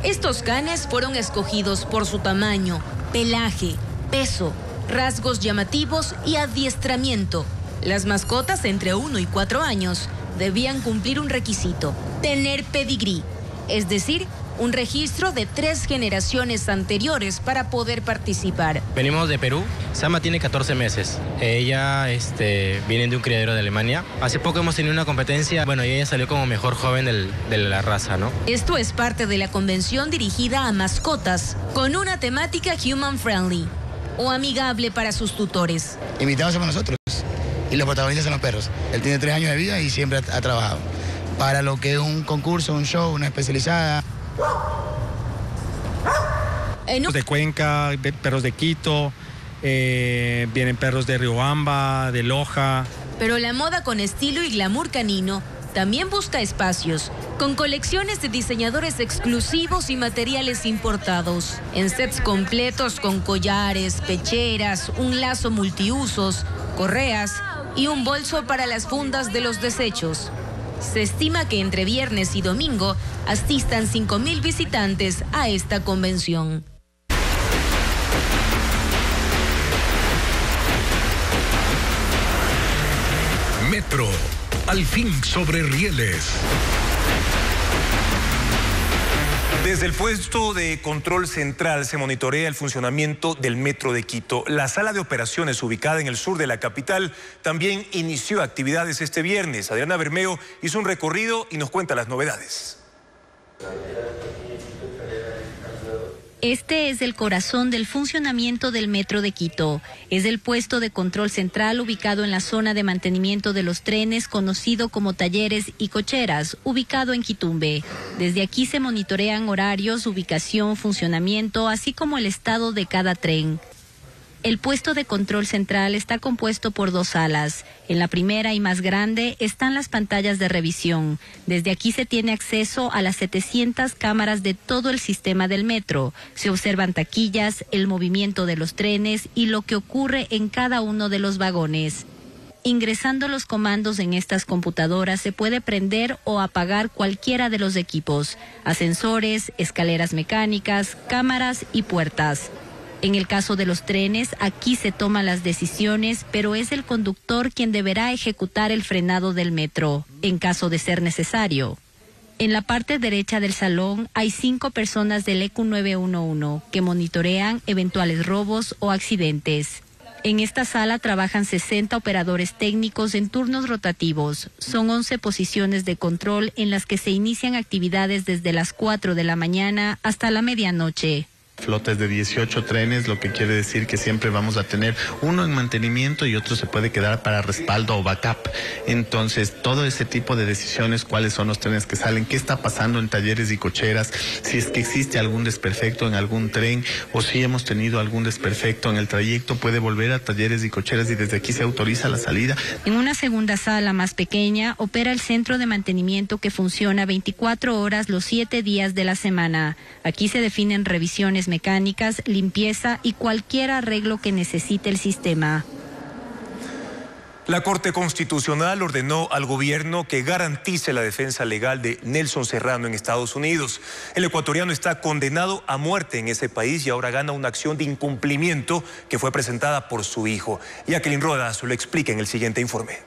Estos canes fueron escogidos por su tamaño, pelaje, peso, rasgos llamativos y adiestramiento. Las mascotas entre 1 y 4 años debían cumplir un requisito: tener pedigrí, es decir, un registro de 3 generaciones anteriores para poder participar. Venimos de Perú. Sama tiene 14 meses. Ella viene de un criadero de Alemania. Hace poco hemos tenido una competencia, y ella salió como mejor joven de la raza, ¿no? Esto es parte de la convención dirigida a mascotas, con una temática human friendly, o amigable para sus tutores. Invitados somos nosotros, y los protagonistas son los perros. Él tiene 3 años de vida y siempre ha trabajado para lo que es un concurso, un show, una especializada. De Cuenca, perros de Quito, vienen perros de Riobamba, de Loja. Pero la moda con estilo y glamour canino también busca espacios, con colecciones de diseñadores exclusivos y materiales importados, en sets completos con collares, pecheras, un lazo multiusos, correas y un bolso para las fundas de los desechos. Se estima que entre viernes y domingo asistan 5.000 visitantes a esta convención. Metro, al fin sobre rieles. Desde el puesto de control central se monitorea el funcionamiento del Metro de Quito. La sala de operaciones ubicada en el sur de la capital también inició actividades este viernes. Adriana Bermeo hizo un recorrido y nos cuenta las novedades. Este es el corazón del funcionamiento del Metro de Quito. Es el puesto de control central ubicado en la zona de mantenimiento de los trenes, conocido como talleres y cocheras, ubicado en Quitumbe. Desde aquí se monitorean horarios, ubicación, funcionamiento, así como el estado de cada tren. El puesto de control central está compuesto por 2 salas. En la primera y más grande están las pantallas de revisión. Desde aquí se tiene acceso a las 700 cámaras de todo el sistema del metro. Se observan taquillas, el movimiento de los trenes y lo que ocurre en cada uno de los vagones. Ingresando los comandos en estas computadoras se puede prender o apagar cualquiera de los equipos: ascensores, escaleras mecánicas, cámaras y puertas. En el caso de los trenes, aquí se toman las decisiones, pero es el conductor quien deberá ejecutar el frenado del metro, en caso de ser necesario. En la parte derecha del salón hay 5 personas del EQ 911 que monitorean eventuales robos o accidentes. En esta sala trabajan 60 operadores técnicos en turnos rotativos. Son 11 posiciones de control en las que se inician actividades desde las 4 de la mañana hasta la medianoche. Flotas de 18 trenes, lo que quiere decir que siempre vamos a tener uno en mantenimiento y otro se puede quedar para respaldo o backup. Entonces, todo ese tipo de decisiones, cuáles son los trenes que salen, qué está pasando en talleres y cocheras, si es que existe algún desperfecto en algún tren o si hemos tenido algún desperfecto en el trayecto, puede volver a talleres y cocheras y desde aquí se autoriza la salida. En una segunda sala más pequeña opera el centro de mantenimiento que funciona 24 horas los 7 días de la semana. Aquí se definen revisiones mecánicas, limpieza y cualquier arreglo que necesite el sistema. La Corte Constitucional ordenó al gobierno que garantice la defensa legal de Nelson Serrano en Estados Unidos. El ecuatoriano está condenado a muerte en ese país y ahora gana una acción de incumplimiento que fue presentada por su hijo. Jacqueline Rodas lo explica en el siguiente informe.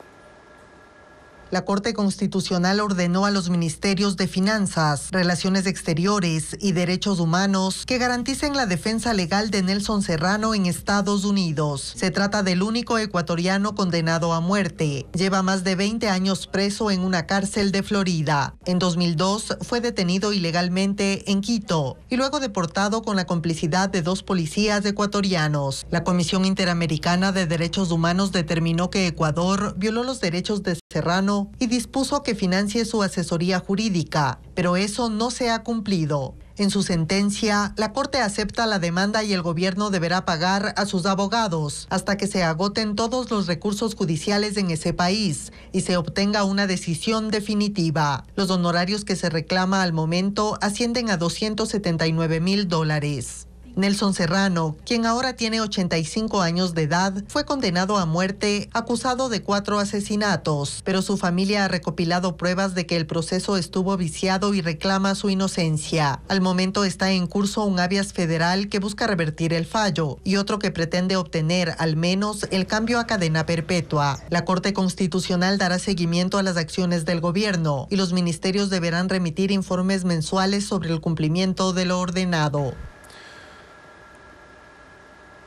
La Corte Constitucional ordenó a los ministerios de Finanzas, Relaciones Exteriores y Derechos Humanos que garanticen la defensa legal de Nelson Serrano en Estados Unidos. Se trata del único ecuatoriano condenado a muerte. Lleva más de 20 años preso en una cárcel de Florida. En 2002 fue detenido ilegalmente en Quito y luego deportado con la complicidad de 2 policías ecuatorianos. La Comisión Interamericana de Derechos Humanos determinó que Ecuador violó los derechos de Serrano y dispuso que financie su asesoría jurídica, pero eso no se ha cumplido. En su sentencia, la Corte acepta la demanda y el gobierno deberá pagar a sus abogados hasta que se agoten todos los recursos judiciales en ese país y se obtenga una decisión definitiva. Los honorarios que se reclama al momento ascienden a $279,000. Nelson Serrano, quien ahora tiene 85 años de edad, fue condenado a muerte acusado de 4 asesinatos, pero su familia ha recopilado pruebas de que el proceso estuvo viciado y reclama su inocencia. Al momento está en curso un habeas federal que busca revertir el fallo y otro que pretende obtener al menos el cambio a cadena perpetua. La Corte Constitucional dará seguimiento a las acciones del gobierno y los ministerios deberán remitir informes mensuales sobre el cumplimiento de lo ordenado.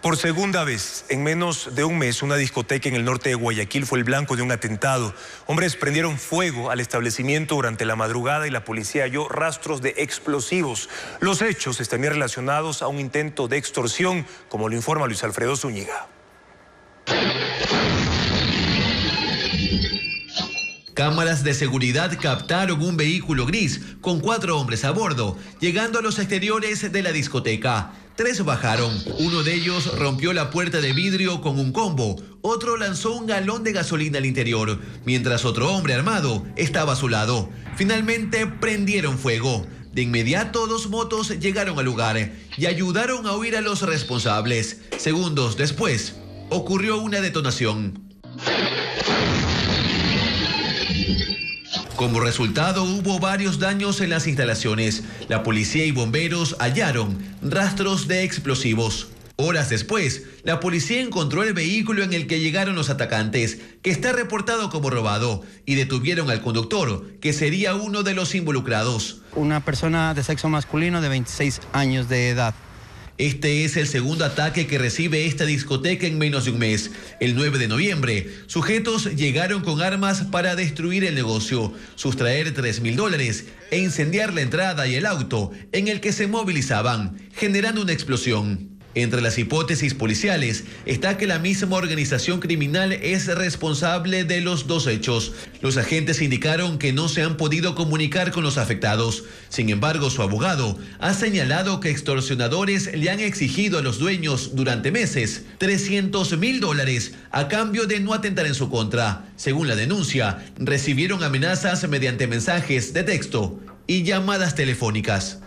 Por segunda vez, en menos de un mes, una discoteca en el norte de Guayaquil fue el blanco de un atentado. Hombres prendieron fuego al establecimiento durante la madrugada y la policía halló rastros de explosivos. Los hechos estarían relacionados a un intento de extorsión, como lo informa Luis Alfredo Zúñiga. Cámaras de seguridad captaron un vehículo gris con 4 hombres a bordo, llegando a los exteriores de la discoteca. 3 bajaron, uno de ellos rompió la puerta de vidrio con un combo, otro lanzó un galón de gasolina al interior, mientras otro hombre armado estaba a su lado. Finalmente prendieron fuego. De inmediato 2 motos llegaron al lugar y ayudaron a huir a los responsables. Segundos después, ocurrió una detonación. Como resultado, hubo varios daños en las instalaciones. La policía y bomberos hallaron rastros de explosivos. Horas después, la policía encontró el vehículo en el que llegaron los atacantes, que está reportado como robado, y detuvieron al conductor, que sería uno de los involucrados. Una persona de sexo masculino de 26 años de edad. Este es el segundo ataque que recibe esta discoteca en menos de un mes. El 9 de noviembre, sujetos llegaron con armas para destruir el negocio, sustraer $3,000 e incendiar la entrada y el auto en el que se movilizaban, generando una explosión. Entre las hipótesis policiales está que la misma organización criminal es responsable de los 2 hechos. Los agentes indicaron que no se han podido comunicar con los afectados. Sin embargo, su abogado ha señalado que extorsionadores le han exigido a los dueños durante meses $300,000 a cambio de no atentar en su contra. Según la denuncia, recibieron amenazas mediante mensajes de texto y llamadas telefónicas.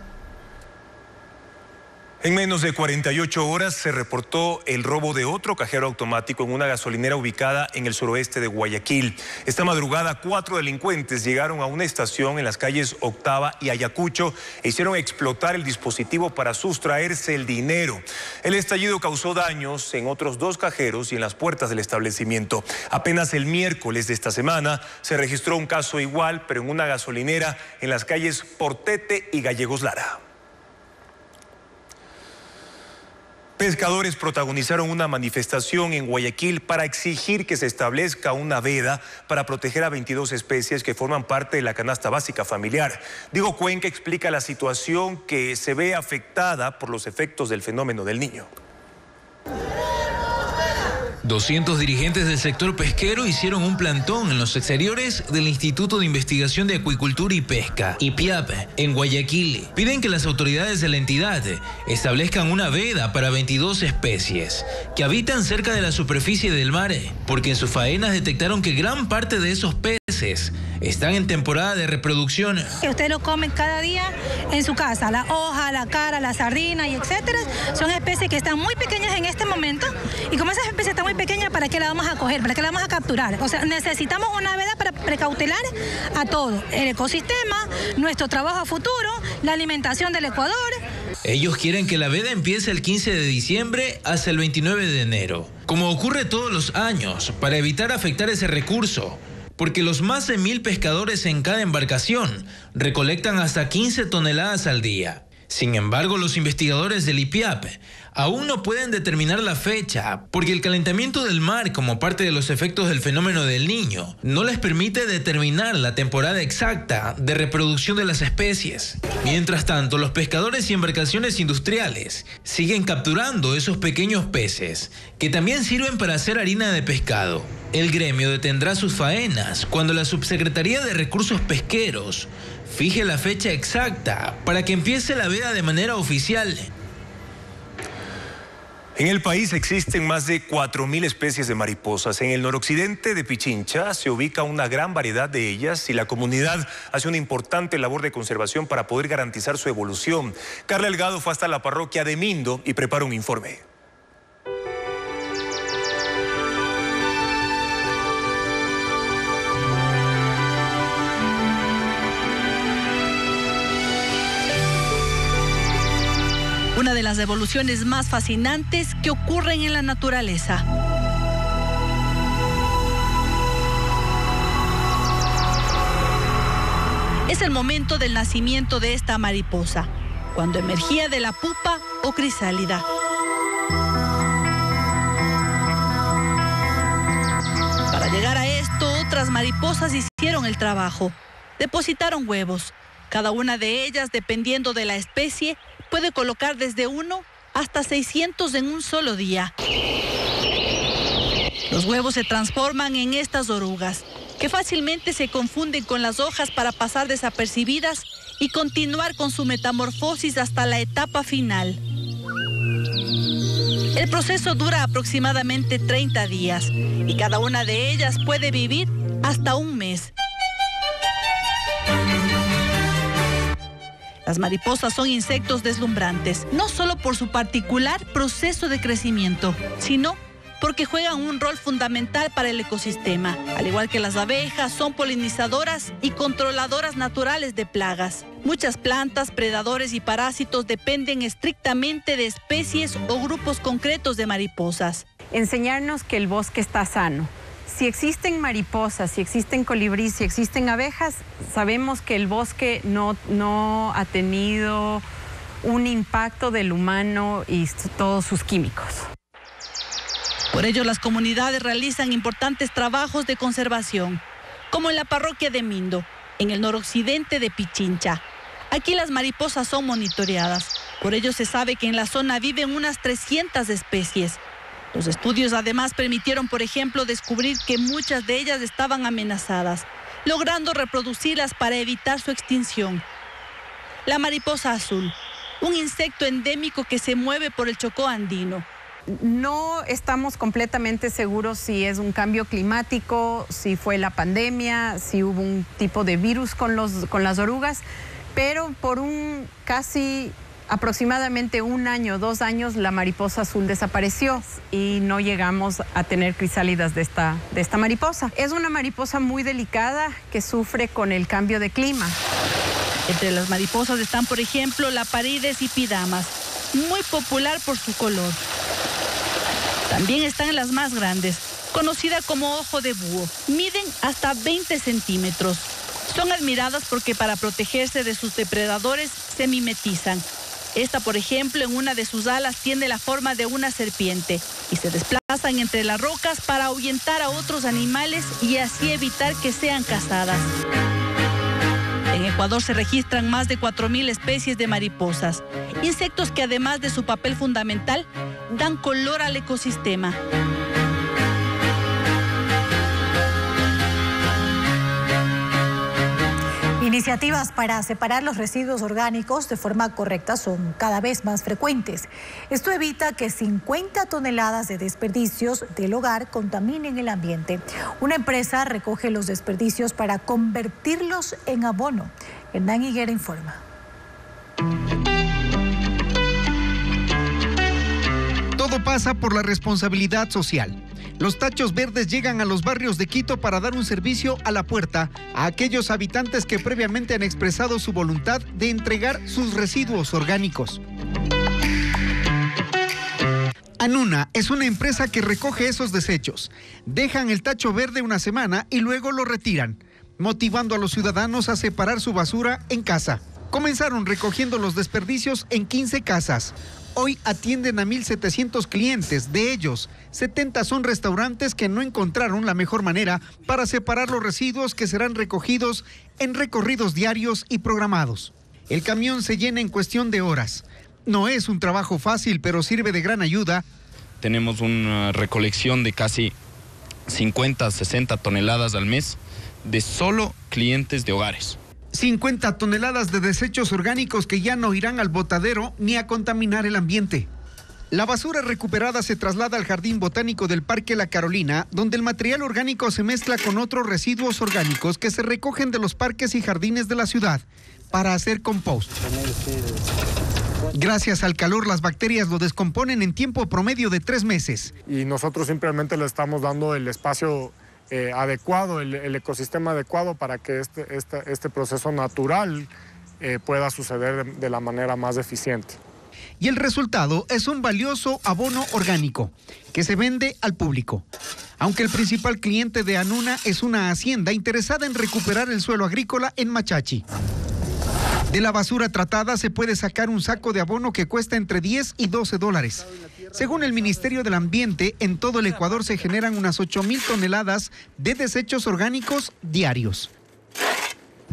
En menos de 48 horas se reportó el robo de otro cajero automático en una gasolinera ubicada en el suroeste de Guayaquil. Esta madrugada 4 delincuentes llegaron a una estación en las calles Octava y Ayacucho e hicieron explotar el dispositivo para sustraerse el dinero. El estallido causó daños en otros 2 cajeros y en las puertas del establecimiento. Apenas el miércoles de esta semana se registró un caso igual, pero en una gasolinera en las calles Portete y Gallegos Lara. Pescadores protagonizaron una manifestación en Guayaquil para exigir que se establezca una veda para proteger a 22 especies que forman parte de la canasta básica familiar. Diego Cuenca explica la situación que se ve afectada por los efectos del fenómeno del Niño. 200 dirigentes del sector pesquero hicieron un plantón en los exteriores del Instituto de Investigación de Acuicultura y Pesca, IPIAP, en Guayaquil. Piden que las autoridades de la entidad establezcan una veda para 22 especies que habitan cerca de la superficie del mar, porque en sus faenas detectaron que gran parte de esos peces están en temporada de reproducción. Que usted lo come cada día en su casa, la hoja, la cara, la sardina y etcétera. Son especies que están muy pequeñas en este momento y como esas especies están muy pequeñas, ¿para qué la vamos a coger? ¿Para qué la vamos a capturar? O sea, necesitamos una veda para precautelar a todo, el ecosistema, nuestro trabajo a futuro, la alimentación del Ecuador. Ellos quieren que la veda empiece el 15 de diciembre hasta el 29 de enero, como ocurre todos los años, para evitar afectar ese recurso. Porque los más de 1000 pescadores en cada embarcación recolectan hasta 15 toneladas al día. Sin embargo, los investigadores del IPIAP aún no pueden determinar la fecha, porque el calentamiento del mar, como parte de los efectos del fenómeno del Niño, no les permite determinar la temporada exacta de reproducción de las especies. Mientras tanto, los pescadores y embarcaciones industriales siguen capturando esos pequeños peces, que también sirven para hacer harina de pescado. El gremio detendrá sus faenas cuando la Subsecretaría de Recursos Pesqueros fije la fecha exacta para que empiece la veda de manera oficial. En el país existen más de 4.000 especies de mariposas. En el noroccidente de Pichincha se ubica una gran variedad de ellas y la comunidad hace una importante labor de conservación para poder garantizar su evolución. Carla Delgado fue hasta la parroquia de Mindo y prepara un informe. Una de las evoluciones más fascinantes que ocurren en la naturaleza. Es el momento del nacimiento de esta mariposa, cuando emergía de la pupa o crisálida. Para llegar a esto, otras mariposas hicieron el trabajo. Depositaron huevos. Cada una de ellas, dependiendo de la especie, puede colocar desde 1 hasta 600 en un solo día. Los huevos se transforman en estas orugas, que fácilmente se confunden con las hojas para pasar desapercibidas y continuar con su metamorfosis hasta la etapa final. El proceso dura aproximadamente 30 días y cada una de ellas puede vivir hasta un mes. Las mariposas son insectos deslumbrantes, no solo por su particular proceso de crecimiento, sino porque juegan un rol fundamental para el ecosistema. Al igual que las abejas, son polinizadoras y controladoras naturales de plagas. Muchas plantas, predadores y parásitos dependen estrictamente de especies o grupos concretos de mariposas. Enseñarnos que el bosque está sano. Si existen mariposas, si existen colibríes, si existen abejas, sabemos que el bosque no ha tenido un impacto del humano y todos sus químicos. Por ello, las comunidades realizan importantes trabajos de conservación, como en la parroquia de Mindo, en el noroccidente de Pichincha. Aquí las mariposas son monitoreadas. Por ello se sabe que en la zona viven unas 300 especies. Los estudios además permitieron, por ejemplo, descubrir que muchas de ellas estaban amenazadas, logrando reproducirlas para evitar su extinción. La mariposa azul, un insecto endémico que se mueve por el Chocó andino. No estamos completamente seguros si es un cambio climático, si fue la pandemia, si hubo un tipo de virus con las orugas, pero por aproximadamente 1 año, 2 años, la mariposa azul desapareció y no llegamos a tener crisálidas de esta mariposa. Es una mariposa muy delicada que sufre con el cambio de clima. Entre las mariposas están, por ejemplo, la Parides hipidamas, muy popular por su color. También están las más grandes, conocida como ojo de búho. Miden hasta 20 centímetros. Son admiradas porque para protegerse de sus depredadores se mimetizan. Esta, por ejemplo, en una de sus alas tiene la forma de una serpiente y se desplazan entre las rocas para ahuyentar a otros animales y así evitar que sean cazadas. En Ecuador se registran más de 4.000 especies de mariposas, insectos que además de su papel fundamental, dan color al ecosistema. Iniciativas para separar los residuos orgánicos de forma correcta son cada vez más frecuentes. Esto evita que 50 toneladas de desperdicios del hogar contaminen el ambiente. Una empresa recoge los desperdicios para convertirlos en abono. Hernán Higuera informa. Todo pasa por la responsabilidad social. Los tachos verdes llegan a los barrios de Quito para dar un servicio a la puerta a aquellos habitantes que previamente han expresado su voluntad de entregar sus residuos orgánicos. Anuna es una empresa que recoge esos desechos. Dejan el tacho verde una semana y luego lo retiran, motivando a los ciudadanos a separar su basura en casa. Comenzaron recogiendo los desperdicios en 15 casas. Hoy atienden a 1.700 clientes, de ellos 70 son restaurantes que no encontraron la mejor manera para separar los residuos que serán recogidos en recorridos diarios y programados. El camión se llena en cuestión de horas. No es un trabajo fácil, pero sirve de gran ayuda. Tenemos una recolección de casi 50, 60 toneladas al mes de solo clientes de hogares. 50 toneladas de desechos orgánicos que ya no irán al botadero ni a contaminar el ambiente. La basura recuperada se traslada al Jardín Botánico del Parque La Carolina, donde el material orgánico se mezcla con otros residuos orgánicos que se recogen de los parques y jardines de la ciudad para hacer compost. Gracias al calor, las bacterias lo descomponen en tiempo promedio de 3 meses. Y nosotros simplemente le estamos dando el espacio adecuado, el ecosistema adecuado para que este proceso natural pueda suceder de la manera más eficiente. Y el resultado es un valioso abono orgánico que se vende al público. Aunque el principal cliente de Anuna es una hacienda interesada en recuperar el suelo agrícola en Machachi. De la basura tratada se puede sacar un saco de abono que cuesta entre 10 y 12 dólares. Según el Ministerio del Ambiente, en todo el Ecuador se generan unas 8.000 toneladas de desechos orgánicos diarios.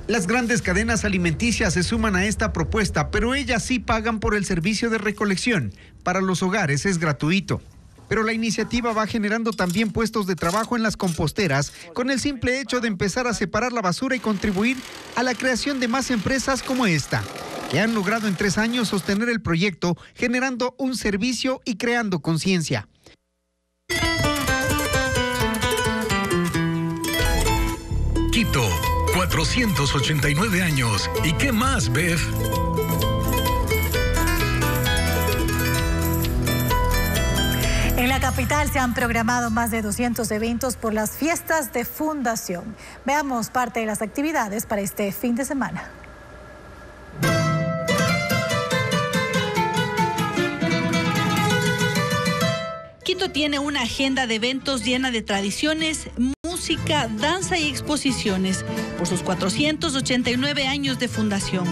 Las grandes cadenas alimenticias se suman a esta propuesta, pero ellas sí pagan por el servicio de recolección. Para los hogares es gratuito. Pero la iniciativa va generando también puestos de trabajo en las composteras, con el simple hecho de empezar a separar la basura y contribuir a la creación de más empresas como esta, que han logrado en 3 años sostener el proyecto, generando un servicio y creando conciencia. Quito, 489 años. ¿Y qué más, Bev? En la capital se han programado más de 200 eventos por las fiestas de fundación. Veamos parte de las actividades para este fin de semana. Quito tiene una agenda de eventos llena de tradiciones, música, danza y exposiciones por sus 489 años de fundación.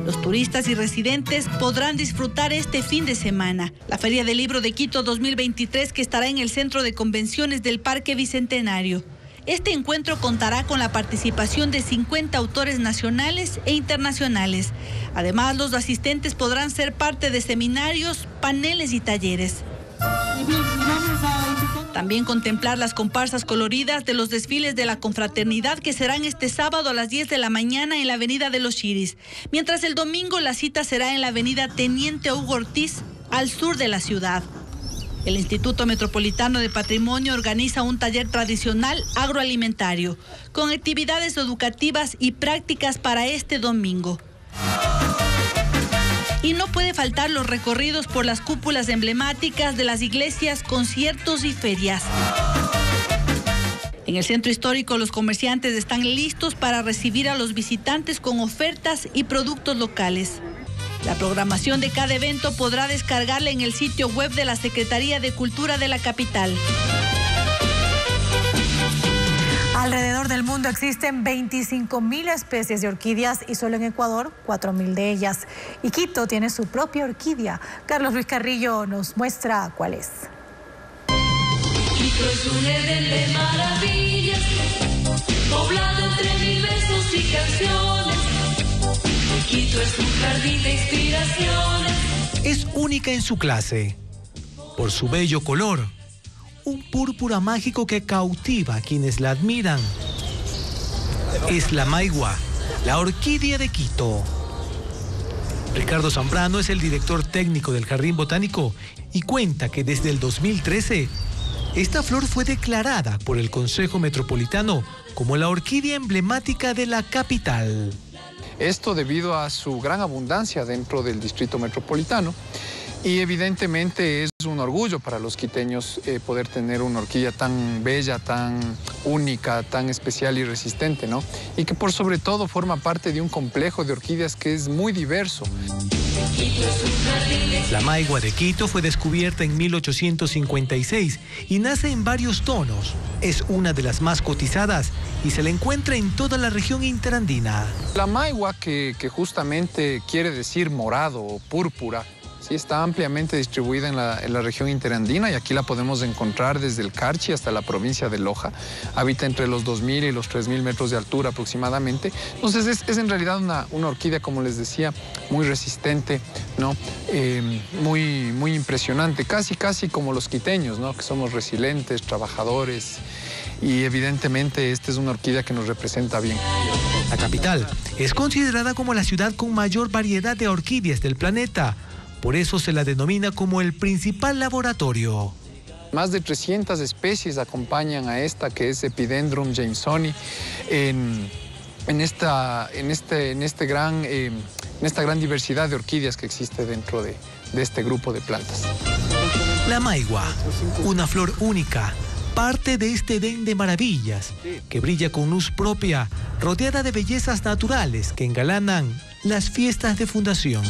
Los turistas y residentes podrán disfrutar este fin de semana la Feria del Libro de Quito 2023, que estará en el Centro de Convenciones del Parque Bicentenario. Este encuentro contará con la participación de 50 autores nacionales e internacionales. Además, los asistentes podrán ser parte de seminarios, paneles y talleres. También contemplar las comparsas coloridas de los desfiles de la confraternidad, que serán este sábado a las 10 de la mañana en la Avenida de los Chiris, mientras el domingo la cita será en la Avenida Teniente Hugo Ortiz, al sur de la ciudad. El Instituto Metropolitano de Patrimonio organiza un taller tradicional agroalimentario con actividades educativas y prácticas para este domingo. Y no puede faltar los recorridos por las cúpulas emblemáticas de las iglesias, conciertos y ferias. En el centro histórico, los comerciantes están listos para recibir a los visitantes con ofertas y productos locales. La programación de cada evento podrá descargarla en el sitio web de la Secretaría de Cultura de la capital. Alrededor del mundo existen 25.000 especies de orquídeas y solo en Ecuador 4.000 de ellas. Y Quito tiene su propia orquídea. Carlos Luis Carrillo nos muestra cuál es. Quito es un Edén de maravillas, poblado entre 1000 besos y canciones. Quito es un jardín de inspiraciones. Es única en su clase, por su bello color, un púrpura mágico que cautiva a quienes la admiran. Es la maigua, la orquídea de Quito. Ricardo Zambrano es el director técnico del Jardín Botánico y cuenta que desde el 2013 esta flor fue declarada por el Consejo Metropolitano como la orquídea emblemática de la capital. Esto debido a su gran abundancia dentro del distrito metropolitano y evidentemente es un orgullo para los quiteños poder tener una orquídea tan bella, tan única, tan especial y resistente, ¿no? Y que por sobre todo forma parte de un complejo de orquídeas que es muy diverso. La maigua de Quito fue descubierta en 1856 y nace en varios tonos. Es una de las más cotizadas y se la encuentra en toda la región interandina. La maigua, que justamente quiere decir morado o púrpura, sí, está ampliamente distribuida en la región interandina y aquí la podemos encontrar desde el Carchi hasta la provincia de Loja. Habita entre los 2.000 y los 3.000 metros de altura aproximadamente. Entonces es en realidad una orquídea, como les decía, muy resistente, ¿no? Muy impresionante, casi como los quiteños, ¿no? Que somos resilientes, trabajadores y evidentemente esta es una orquídea que nos representa bien. La capital es considerada como la ciudad con mayor variedad de orquídeas del planeta. Por eso se la denomina como el principal laboratorio. Más de 300 especies acompañan a esta, que es Epidendrum jamesoni, en esta gran diversidad de orquídeas que existe dentro de este grupo de plantas. La maigua, una flor única, parte de este Edén de maravillas, que brilla con luz propia, rodeada de bellezas naturales que engalanan las fiestas de fundación.